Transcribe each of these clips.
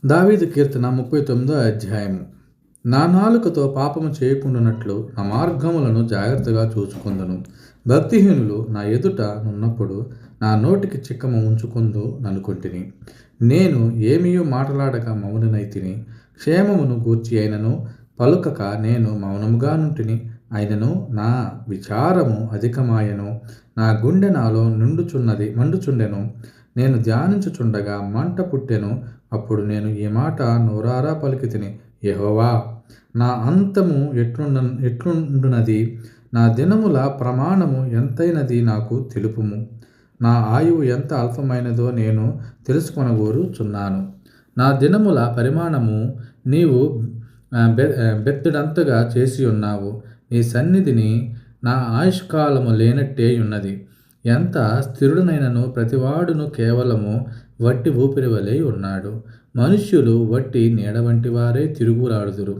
దావీదు కీర్తన 39 అధ్యాయము. నా నాలుకతో పాపము చేయకుండానట్లు నా మార్గములను జాగ్రత్తగా చూచుకొందును. భక్తిహీనులు నా ఎదుట నున్నప్పుడు నా నోటికి చిక్కము ఉంచుకొందు ననుకొంటిని. నేను ఏమీయూ మాటలాడక మౌననైతిని. క్షేమమును గూర్చి అయినను పలుకక నేను మౌనముగా నుంటిని. అయినను నా విచారము అధికమాయెను. నా గుండె నాలో మండుచుండెను. నేను ధ్యానించుచుండగా మంట పుట్టెను. అప్పుడు నేను ఈ మాట నోరారా పలికితిని, యెహోవా, నా అంతము ఎట్లుండునది? నా దినముల ప్రమాణము ఎంతైనది నాకు తెలుపుము. నా ఆయువు ఎంత అల్పమైనదో నేను తెలుసుకొనగోరుచున్నాను. నా దినముల పరిమాణము నీవు బెత్తడంతగా చేసి ఉన్నావు. నీ సన్నిధిని నా ఆయుష్కాలము లేనట్టే ఉన్నది. ఎంత స్థిరుడనైనను ప్రతివాడును కేవలము వట్టి ఊపిరి వలె ఉన్నాడు. మనుష్యులు వట్టి నీడ వంటి వారే తిరుగులాడుదురు.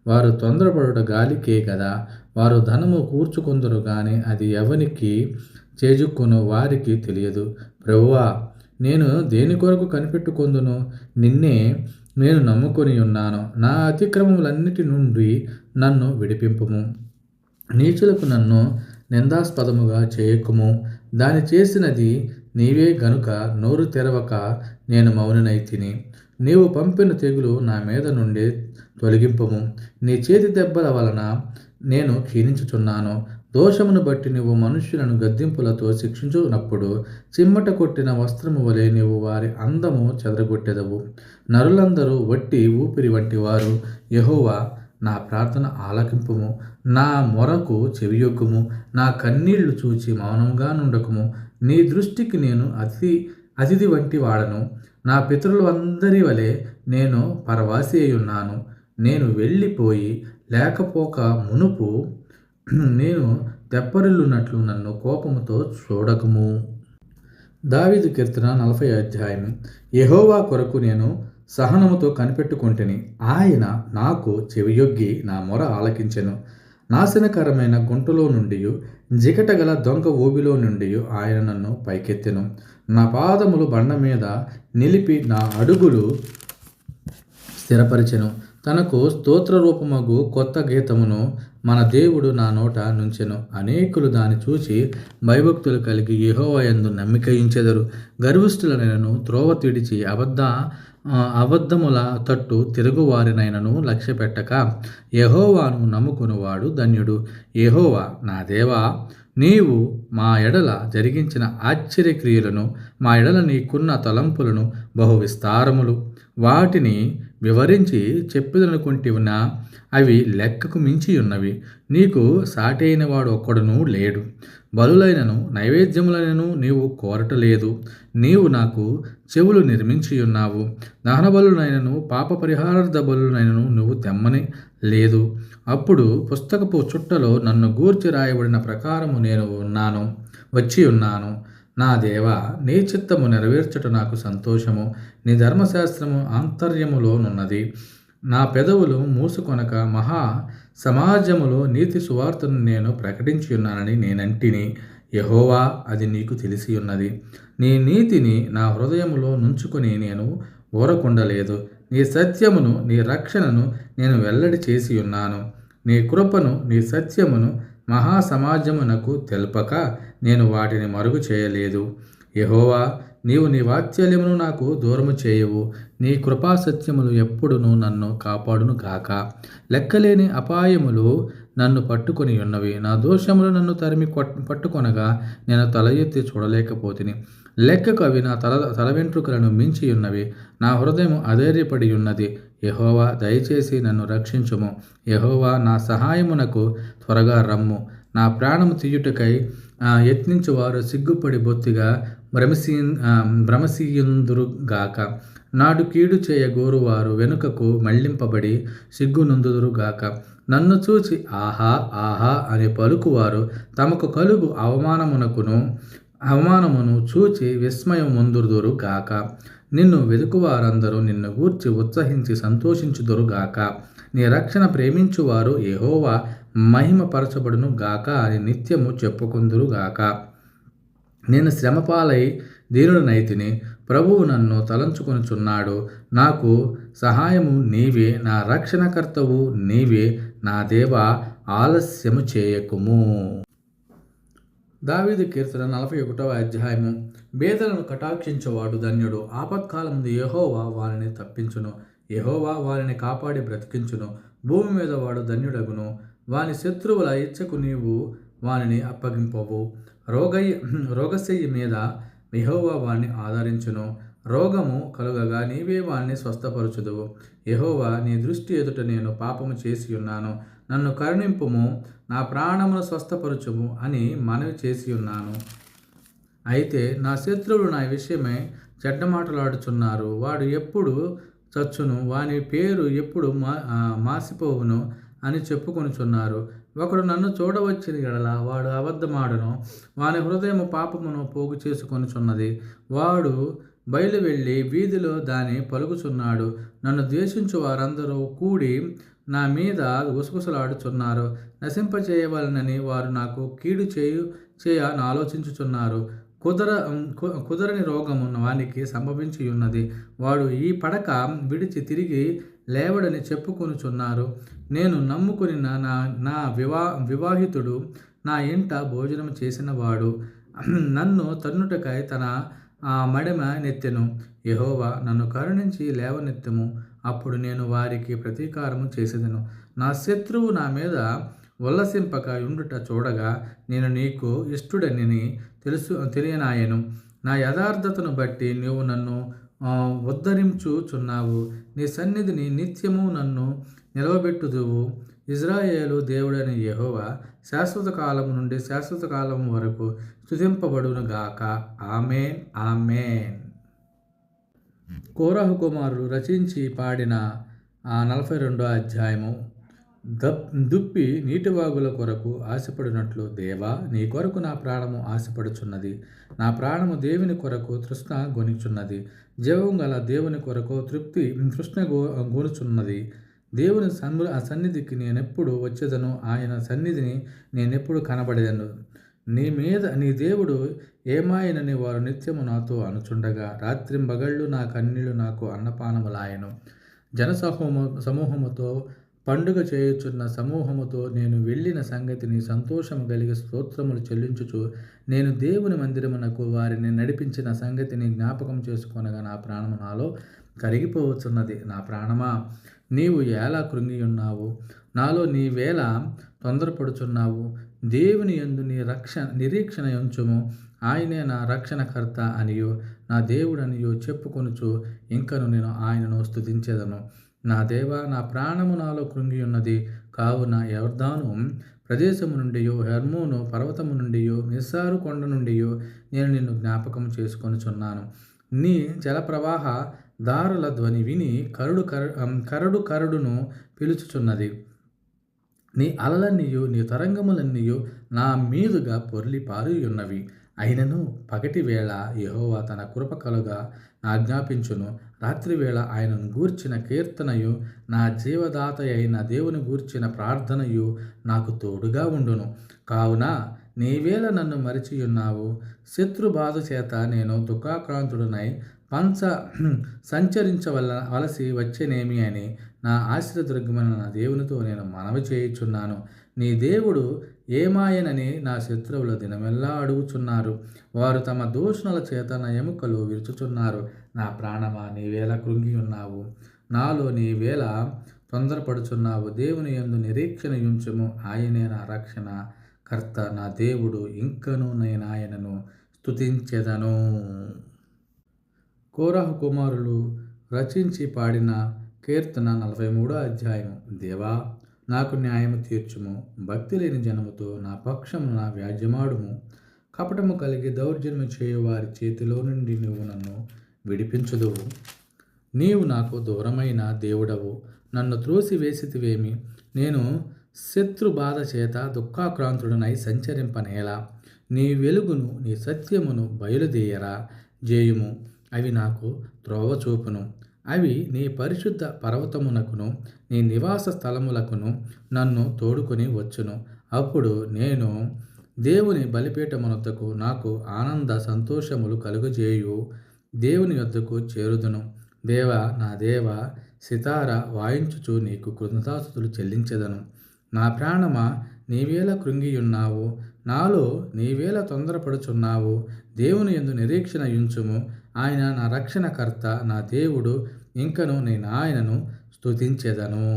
వారు తొందరపడుట గాలికే గదా. వారు ధనము కూర్చుకొందురు గాని అది ఎవనికి చేజుక్కునో వారికి తెలియదు. ప్రభువా, నేను దేని కొరకు కనిపెట్టుకొందును? నిన్నే నేను నమ్ముకొని ఉన్నాను. నా అతిక్రమములన్నిటి నుండి నన్ను విడిపింపుము. నీచులకు నన్ను నిందాస్పదముగా చేయకుము. దాని చేసినది నీవే గనుక నోరు తెరవక నేను మౌననైతిని. నీవు పంపిన తెగులు నా మీద నుండి తొలగింపుము. నీ చేతి దెబ్బల వలన నేను క్షీణించుచున్నాను. దోషమును బట్టి నీవు మనుష్యులను గద్దింపులతో శిక్షించునప్పుడు చిమ్మట కొట్టిన వస్త్రము వలె నీవు వారి అందము చెదరగొట్టెదవు. నరులందరూ వట్టి ఊపిరి వంటి వారు. యెహోవా, నా ప్రార్థన ఆలకింపుము. నా మొరకు చెవియొగ్గుము. నా కన్నీళ్లు చూచి మౌనంగా నుండకుము. నీ దృష్టికి నేను అతిథి వంటి వాడను. నా పితరులందరి వలె నేను పరవాసి అయ్యున్నాను. నేను వెళ్ళిపోయి లేకపోక మునుపు నేను తెప్పరిల్లునట్లు నన్ను కోపముతో చూడకము. దావీదు కీర్తన 40 అధ్యాయము. యెహోవా కొరకు నేను సహనముతో కనిపెట్టుకొంటిని. ఆయన నాకు చెవియొగ్గి నా మొర ఆలకించెను. నాశనకరమైన గుంటలో నుండి, జిగటగల దొంగ ఊబిలో నుండి ఆయన నన్ను పైకెత్తెను. నా పాదములు బండ మీద నిలిపి నా అడుగులు స్థిరపరిచెను. తనకు స్తోత్ర రూపమగు కొత్త గీతమును మన దేవుడు నా నోట నుంచెను. అనేకులు దాన్ని చూచి భయభక్తులు కలిగి యెహోవా యందు నమ్మికయించెదరు. గర్విష్ఠులనైనను త్రోవ తిడిచి అబద్ధముల తట్టు తిరుగువారినైనను లక్ష్యపెట్టక యెహోవాను నమ్ముకునివాడు ధన్యుడు. యెహోవా నా దేవా, నీవు మా ఎడల జరిగించిన ఆశ్చర్యక్రియలను, మా ఎడల నీకున్న తలంపులను బహు విస్తారములు. వాటిని వివరించి చెప్పిదనుకుంటివినా అవి లెక్కకు మించి ఉన్నవి. నీకు సాటి అయిన వాడు ఒక్కడునూ లేడు. బలులైనను నైవేద్యములైనను నీవు కోరటలేదు. నీవు నాకు చెవులు నిర్మించి ఉన్నావు. దహన బలులైనను పాప పరిహారార్థ బలులైనను నువ్వు తెమ్మని లేదు. అప్పుడు పుస్తకపు చుట్టలో నన్ను గూర్చి రాయబడిన ప్రకారము నేను వచ్చి ఉన్నాను. నా దేవా, నీ చిత్తము నెరవేర్చుట నాకు సంతోషము. నీ ధర్మశాస్త్రము ఆంతర్యములోనున్నది. నా పెదవులు మూసుకొనక మహా సమాజములో నీతి సువార్తను నేను ప్రకటించి ఉన్నానని నేనంటిని. యెహోవా, అది నీకు తెలిసి ఉన్నది. నీ నీతిని నా హృదయములో నుంచుకొని నేను ఊరకుండలేదు. నీ సత్యమును, నీ రక్షణను నేను వెల్లడి చేసి ఉన్నాను. నీ కృపను, నీ సత్యమును మహాసమాజమునకు తెల్పక నేను వాటిని మరుగు చేయలేదు. యెహోవా, నీవు నీ వాత్సల్యమును నాకు దూరము చేయవు. నీ కృపా సత్యములు ఎప్పుడునూ నన్ను కాపాడును గాక. లెక్కలేని అపాయములు నన్ను పట్టుకొని ఉన్నవి. నా దోషములు నన్ను తరిమి పట్టుకొనగా నేను తల ఎత్తి చూడలేకపోతిని. లెక్కకు అవి నా తల వెంట్రుకలను మించి ఉన్నవి. నా హృదయం అధైర్యపడి ఉన్నది. యెహోవా, దయచేసి నన్ను రక్షించుము. యెహోవా, నా సహాయమునకు త్వరగా రమ్ము. నా ప్రాణము తీయుటకై యత్నించువారు సిగ్గుపడి బొత్తిగా భ్రమసీయుందురుగాక. నాడు కీడు చేయ గోరువారు వెనుకకు మళ్లింపబడి సిగ్గునందుదురుగాక. నన్ను చూచి ఆహా ఆహా అని పలుకువారు తమకు కలుగు అవమానమును చూచి విస్మయం ముందురుగాక. నిన్ను వెదుకువారందరూ నిన్ను గూర్చి ఉత్సహించి సంతోషించుదురుగాక. నీ రక్షణ ప్రేమించువారు యెహోవా మహిమపరచబడును గాక అని నిత్యము చెప్పుకొందురుగాక. నేను శ్రమపాలై దీనుడనైతిని. ప్రభువు నన్ను తలంచుకొనుచున్నాడు. నాకు సహాయము నీవే, నా రక్షణకర్తవు నీవే. నా దేవా, ఆలస్యము చేయకుము. దావీదు కీర్తన 41వ అధ్యాయము. బేదలను కటాక్షించువాడు ధన్యుడు. ఆపత్కాలముందు యెహోవా వారిని తప్పించును. యెహోవా వారిని కాపాడి బ్రతికించును. భూమి మీద వాడు ధన్యుడగును. వాని శత్రువుల ఇచ్చకు నీవు వానిని అప్పగింపవు. రోగశయ్య మీద యెహోవా వారిని ఆదరించును. రోగము కలుగగా నీవే వారిని స్వస్థపరచుదువు. యెహోవా, నీ దృష్టి ఎదుట నేను పాపము చేసి ఉన్నాను. నన్ను కరుణింపుము, నా ప్రాణమును స్వస్థపరచుము అని మనవి చేసి ఉన్నాను. అయితే నా శత్రువులు నా విషయమై చెడ్డ మాటలాడుచున్నారు. వాడు ఎప్పుడు చచ్చును, వాని పేరు ఎప్పుడు మాసిపోవును అని చెప్పుకొనుచున్నారు. ఒకడు నన్ను చూడవచ్చిన ఎడల వాడు అబద్ధమాడును. వాని హృదయము పాపమును పోగు చేసుకొనుచున్నది. వాడు బయలు వెళ్ళి వీధిలో దాని పలుకుచున్నాడు. నన్ను ద్వేషించు వారందరూ కూడి నా మీద గుసగుసలాడుచున్నారు. నశింపచేయవలనని వారు నాకు కీడు చేయ ఆలోచించుచున్నారు. కుదరని రోగము వానికి సంభవించి ఉన్నది. వాడు ఈ పడక విడిచి తిరిగి లేవడని చెప్పుకొనుచున్నారు. నేను నమ్ముకుని నా వివాహితుడు నా ఇంట భోజనం చేసినవాడు నన్ను తన్నుటకై తన మడిమ నెత్తెను. యెహోవా, నన్ను కరుణించి లేవనెత్తము, అప్పుడు నేను వారికి ప్రతీకారము చేసేదను. నా శత్రువు నా మీద ఉల్లసింపక ఉండుట చూడగా నేను నీకు ఇష్టుడని తెలియనాయను. నా యథార్థతను బట్టి నీవు నన్ను ఉద్ధరించుచున్నావు. నీ సన్నిధిని నిత్యము నన్ను నిలవబెట్టుదువు. ఇజ్రాయేలు దేవుడని యెహోవా శాశ్వత కాలము నుండి శాశ్వత కాలము వరకు స్తుతింపబడునుగాక. ఆమేన్, ఆమేన్. కోరహు కుమారులు రచించి పాడిన 42వ అధ్యాయము. దుప్పి నీటివాగుల కొరకు ఆశపడినట్లు, దేవా, నీ కొరకు నా ప్రాణము ఆశపడుచున్నది. నా ప్రాణము దేవుని కొరకు తృష్ణ గొనిచున్నది. జీవం గల దేవుని కొరకు తృష్ణ గొనుచున్నది. దేవుని సన్నిధికి నేనెప్పుడు వచ్చేదను, ఆయన సన్నిధిని నేనెప్పుడు కనబడేదను. నీ దేవుడు ఏమాయనని వారు నిత్యము నాతో అనుచుండగా రాత్రింబగళ్ళు నా కన్నీళ్లు నాకు అన్నపానములాయను. సమూహముతో పండుగ చేయుచున్న సమూహముతో నేను వెళ్ళిన సంగతిని సంతోషము కలిగి స్తోత్రములు చెల్లించుచు నేను దేవుని మందిరమునకు వారిని నడిపించిన సంగతిని జ్ఞాపకం చేసుకొనగా నా ప్రాణము నాలో కరిగిపోవచ్చున్నది. నా ప్రాణమా, నీవు ఎలా కృంగి ఉన్నావు? నాలో నీవేళ తొందరపడుచున్నావు? దేవుని యందు నీ నిరీక్షణ ఉంచుము. ఆయనే నా రక్షణకర్త అనియు నా దేవుడనియు చెప్పుకొనుచు ఇంకను నేను ఆయనను స్తుతించెదను. నా దేవా, నా ప్రాణము నాలో కృంగి ఉన్నది. కావున యొర్దాను ప్రదేశము నుండి, హెర్మోను పర్వతము నుండి, మిస్సారు కొండ నుండి నేను నిన్ను జ్ఞాపకం చేసుకొనుచున్నాను. నీ జలప్రవాహ దారుల ధ్వని విని కరడును పిలుచుచున్నది. నీ అలలన్నీయు నీ తరంగములన్నీయు నా మీదుగా పొర్లి పారుయున్నవి. అయినను పగటి వేళ యెహోవా తన కృప కలుగా ఆజ్ఞాపించును. రాత్రివేళ ఆయనను గూర్చిన కీర్తనయు నా జీవదాత అయిన దేవుని గూర్చిన ప్రార్థనయు నాకు తోడుగా ఉండును. కావున నీవేళ నన్ను మరిచియున్నావు. శత్రుబాధ చేత నేను దుఃఖాక్రాంతుడనై సంచరించవలసి వచ్చేనేమి అని నా ఆశ్రయదుర్గమైన నా దేవునితో నేను మనవి చేయుచున్నాను. నీ దేవుడు ఏమాయనని నా శత్రువుల దినమెల్లా అడుగుచున్నారు. వారు తమ దూషణల చేత నా ఎముకలు విరుచుచున్నారు. నా ప్రాణమా, నీవేళ కృంగి ఉన్నావు? నాలో నీవేళ తొందరపడుచున్నావు? దేవుని యందు నిరీక్షణ ఉంచుము. ఆయనే నా రక్షణ కర్త, నా దేవుడు. ఇంకను నేను ఆయనను స్తుతించెదను. కోరహు కుమారులు రచించి పాడిన కీర్తన 43వ అధ్యాయం. దేవా, నాకు న్యాయము తీర్చుము. భక్తి లేని జనముతో నా పక్షమున వ్యాజ్యమాడుము. కపటము కలిగి దౌర్జన్యం చేయు వారి చేతిలో నుండి నువ్వు నన్ను విడిపించుదువు. నీవు నాకు దూరమైన దేవుడవు. నన్ను త్రోసివేసితివేమి? నేను శత్రు బాధ చేత దుఃఖాక్రాంతుడనై సంచరింపనేలా? నీ వెలుగును నీ సత్యమును బయలుదేయరా జేయుము. అవి నాకు త్రోవ చూపును. అవి నీ పరిశుద్ధ పర్వతమునకును నీ నివాస స్థలములకును నన్ను తోడుకొని వచ్చును. అప్పుడు నేను దేవుని బలిపీఠమునొద్దకు నాకు ఆనంద సంతోషములు కలుగజేయు దేవుని యొద్దకు చేరుదును. దేవా, నా దేవా, సితార వాయించుచు నీకు కృతజ్ఞతాస్తుతులు చెల్లించెదను. నా ప్రాణమా, నీవేళ కృంగియున్నావు, నాలో నీవేళ తొందరపడుచున్నావు. దేవుని యందు నిరీక్షణ యుంచుము. ఆయన నా రక్షణకర్త, నా దేవుడు, ఇంకను నేను ఆయనను స్తుతించెదను.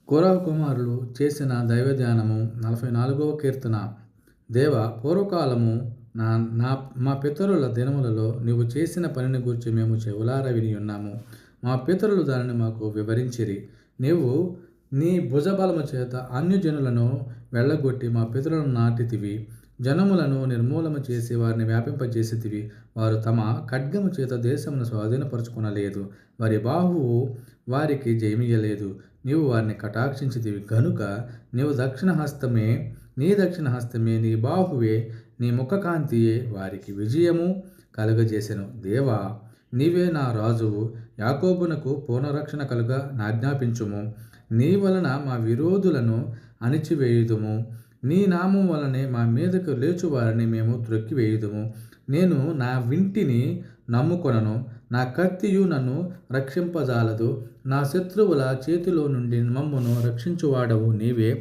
కోరహు కుమారులు చేసిన దైవధ్యానము 44వ కీర్తన. దేవ, పూర్వకాలము నా నా మా పితరుల దినములలో నీవు చేసిన పనిని గూర్చి మేము చెవులారా విని ఉన్నాము. మా పితరులు దానిని మాకు వివరించిరి. నీవు నీ భుజబలము చేత అన్యజనులను వెళ్ళగొట్టి మా పితరులను నాటితివి. జనములను నిర్మూలన చేసి వారిని వ్యాపింపజేసితివి. వారు తమ ఖడ్గము చేత దేశమును స్వాధీనపరచుకొనలేదు. వారి బాహువు వారికి జయమియ్యలేదు. నీవు వారిని కటాక్షించితివి గనుక నీవు నీ దక్షిణ హస్తమే, నీ బాహువే, నీ ముఖకాంతియే వారికి విజయము కలుగజేసెను. దేవా, నీవే నా రాజువు. యాకోబునకు పూర్ణరక్షణ నాజ్ఞాపించుము. నీ వలన మా విరోధులను అణిచివేయుదుము. నీ నామం వలనే మా మీదకు లేచువారిని మేము త్రొక్కివేయుదుము. నేను నా వింటిని నమ్ముకొనను, నా కత్తియు నన్ను రక్షింపజాలదు. నా శత్రువుల చేతిలో నుండి మమ్మును రక్షించువాడవు నీవే.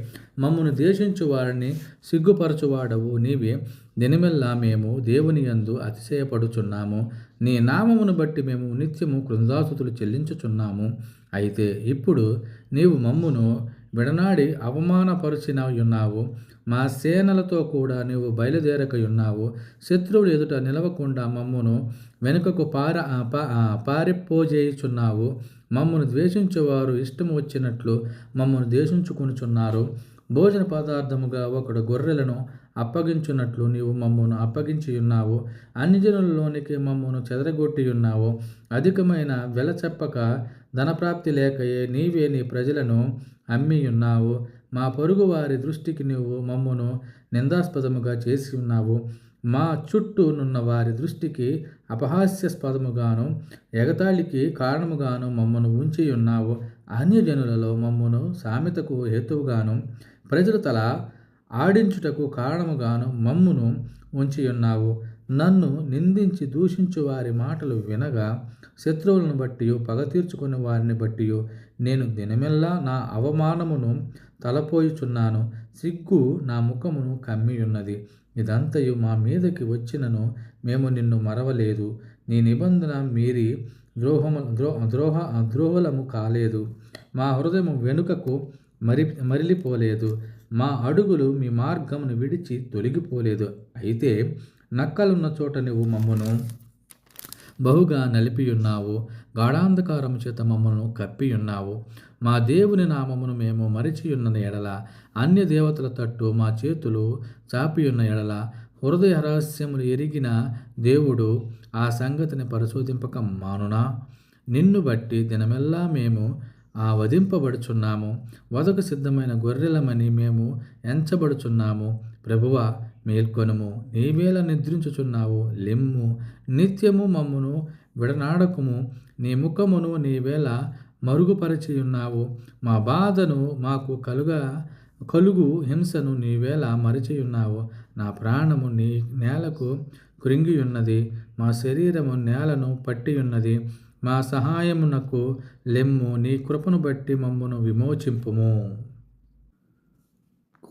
మమ్మును దేశించువారిని సిగ్గుపరచువాడవు నీవే. దినమెల్లా మేము దేవుని యందు అతిశయపడుచున్నాము. నీ నామమును బట్టి మేము నిత్యము కృతజ్ఞతాస్తుతులు చెల్లించుచున్నాము. అయితే ఇప్పుడు నీవు మమ్మును విడనాడి అవమానపరిచినయున్నావు. మా సేనలతో కూడా నీవు బయలుదేరకయున్నావు. శత్రువులు ఎదుట నిలవకుండా మమ్మును వెనుకకు పారిపోజేయుచున్నావు. మమ్మను ద్వేషించేవారు ఇష్టము వచ్చినట్లు మమ్మను ద్వేషించుకొనుచున్నారు. భోజన పదార్థముగా ఒకడు గొర్రెలను అప్పగించున్నట్లు నీవు మమ్మను అప్పగించియున్నావు. అన్ని జనులలోనికి మమ్మను చెదరగొట్టియున్నావు. అధికమైన వెల చెప్పక ధనప్రాప్తి లేకయే నీవే నీ ప్రజలను అమ్మియున్నావు. మా పొరుగు వారి దృష్టికి నీవు మమ్మను నిందాస్పదముగా చేసి ఉన్నావు. మా చుట్టూ నున్న వారి దృష్టికి అపహాస్యాస్పదముగాను ఎగతాళికి కారణముగాను మమ్మను ఉంచి ఉన్నావు. అన్యజనులలో మమ్మను సామెతకు హేతువుగాను ప్రజలు తల ఆడించుటకు కారణముగాను మమ్మును ఉంచి ఉన్నావు. నన్ను నిందించి దూషించు వారి మాటలు వినగా శత్రువులను బట్టి పగ తీర్చుకుని వారిని బట్టి నేను దినమెల్లా నా అవమానమును తలపోయుచున్నాను. సిగ్గు నా ముఖమును కమ్మియున్నది. ఇదంతయు మా మీదకి వచ్చినను మేము నిన్ను మరవలేదు. నీ నిబంధన మీరి ద్రోహులము కాలేదు. మా హృదయము వెనుకకు మరిలిపోలేదు. మా అడుగులు మీ మార్గమును విడిచి తొలగిపోలేదు. అయితే నక్కలున్న చోట నువ్వు మమ్మను బహుగా నలిపియున్నావు. గాఢాంధకారము చేత మమ్మను కప్పియున్నావు. మా దేవుని నామమును మేము మరిచియున్న ఎడల, అన్య దేవతల తట్టు మా చేతులు చాపియున్న ఎడల, హృదయ రహస్యములు ఎరిగిన దేవుడు ఆ సంగతిని పరిశోధింపక మానునా? నిన్ను బట్టి దినమెల్లా మేము వధింపబడుచున్నాము. వదకు సిద్ధమైన గొర్రెలమని మేము ఎంచబడుచున్నాము. ప్రభువా, మేల్కొనుము. నీవేళ నిద్రించుచున్నావు. లెమ్ము, నిత్యము మమ్మును విడనాడకుము. నీ ముఖమును నీవేళ మరుగుపరచియున్నావు. మా బాధను మాకు కలుగు హింసను నీవేళ మరిచియున్నావు. నా ప్రాణము నీ నేలకు కృంగియున్నది. మా శరీరము నేలను పట్టియున్నది. మా సహాయమునకు లెమ్ము. నీ కృపను బట్టి మమ్మును విమోచింపుము.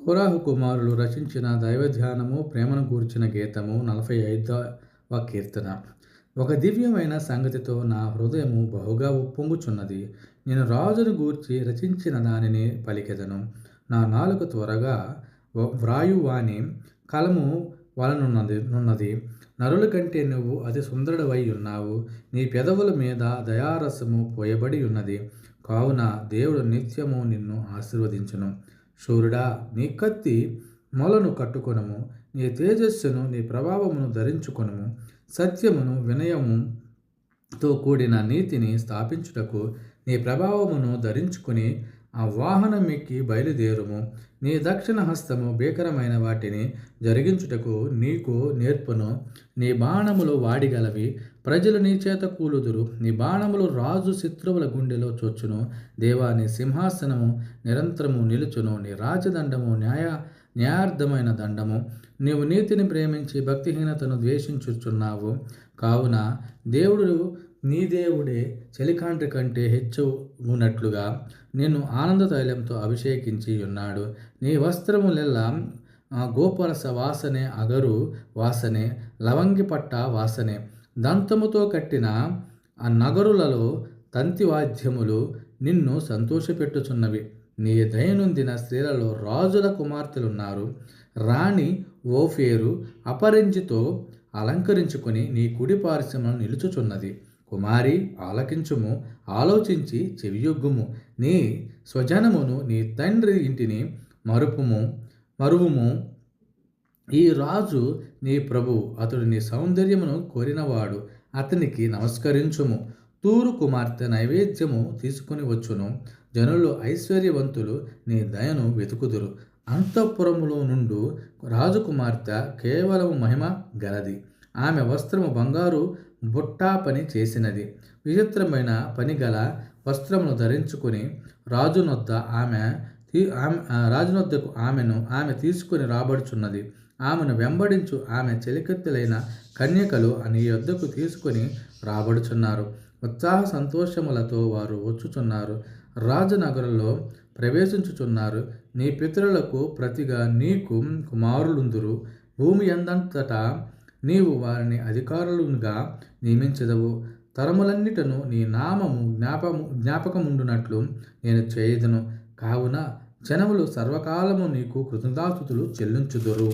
కోరహు కుమారులు రచించిన దైవధ్యానము, ప్రేమను గూర్చిన గీతము 45వ కీర్తన. ఒక దివ్యమైన సంగతితో నా హృదయము బహుగా ఉప్పొంగుచున్నది. నేను రాజును గూర్చి రచించిన దానిని పలికెదను. నా నాలుక త్వరగా వ్రాయువాని కలము వలనున్నది. నరుల కంటే నువ్వు అతి సుందరుడవై ఉన్నావు. నీ పెదవుల మీద దయారసము పోయబడి ఉన్నది. కావున దేవుడు నిత్యము నిన్ను ఆశీర్వదించును. శూరుడా, నీ కత్తి మొలను కట్టుకొనుము. నీ తేజస్సును, నీ ప్రభావమును ధరించుకొనుము. సత్యమును వినయముతో కూడిన నీతిని స్థాపించుటకు నీ ప్రభావమును ధరించుకుని ఆ వాహనమెక్కి బయలుదేరుము. నీ దక్షిణ హస్తము భీకరమైన వాటిని జరిగించుటకు నీకు నేర్పును. నీ బాణములు వాడిగలవి, ప్రజలు నీ చేత కూలుదురు. నీ బాణములు రాజు శత్రువుల గుండెలో చొచ్చును. దేవా, నీ సింహాసనము నిరంతరము నిలుచును. నీ రాజదండము న్యాయార్థమైన దండము. నీవు నీతిని ప్రేమించి భక్తిహీనతను ద్వేషించుచున్నావు. కావున నీ దేవుడే చలికాండ్రి కంటే హెచ్చు ఉన్నట్లుగా నిన్ను ఆనంద తైలంతో అభిషేకించి ఉన్నాడు. నీ వస్త్రములెల్లా గోపరస వాసనే, అగరు వాసనే, లవంగి పట్ట వాసనే. దంతముతో కట్టిన ఆ నగరులలో తంతి వాద్యములు నిన్ను సంతోషపెట్టుచున్నవి. నీ దయనొందిన స్త్రీలలో రాజుల కుమార్తెలున్నారు. రాణి ఓఫేరు అపరంజితో అలంకరించుకొని నీ కుడి పార్శ్వమున నిలుచుచున్నది. కుమారి, ఆలకించుము, ఆలోచించి చెవియొగ్గుము. నీ స్వజనమును, నీ తండ్రి ఇంటిని మరువుము. ఈ రాజు నీ ప్రభువు, అతడు నీ సౌందర్యమును కోరినవాడు. అతనికి నమస్కరించుము. తూరు కుమార్తె నైవేద్యము తీసుకుని వచ్చును. జనులు ఐశ్వర్యవంతులు నీ దయను వెతుకుదురు. అంతఃపురములో నుండు రాజకుమార్తె కేవలము మహిమ గలది. ఆమె వస్త్రము బంగారు బుట్టా పని చేసినది. విచిత్రమైన పని గల వస్త్రమును ధరించుకుని రాజునొద్దకు ఆమె తీసుకుని రాబడుచున్నది. ఆమెను వెంబడించు ఆమె చెలికత్తెలైన కన్యకలు నీ యొద్దకు తీసుకుని రాబడుచున్నారు. ఉత్సాహ సంతోషములతో వారు వచ్చుచున్నారు. రాజనగరంలో ప్రవేశించుచున్నారు. నీ పితరులకు ప్రతిగా నీకు కుమారులుందురు. భూమి ఎందంతటా నీవు వారిని అధికారులుగా నియమించదవు. తరములన్నిటను నీ నామము జ్ఞాపకముండునట్లు నేను చేయుదును. కావున జనములు సర్వకాలము నీకు కృతజ్ఞతాస్తుతులు చెల్లించుదురు.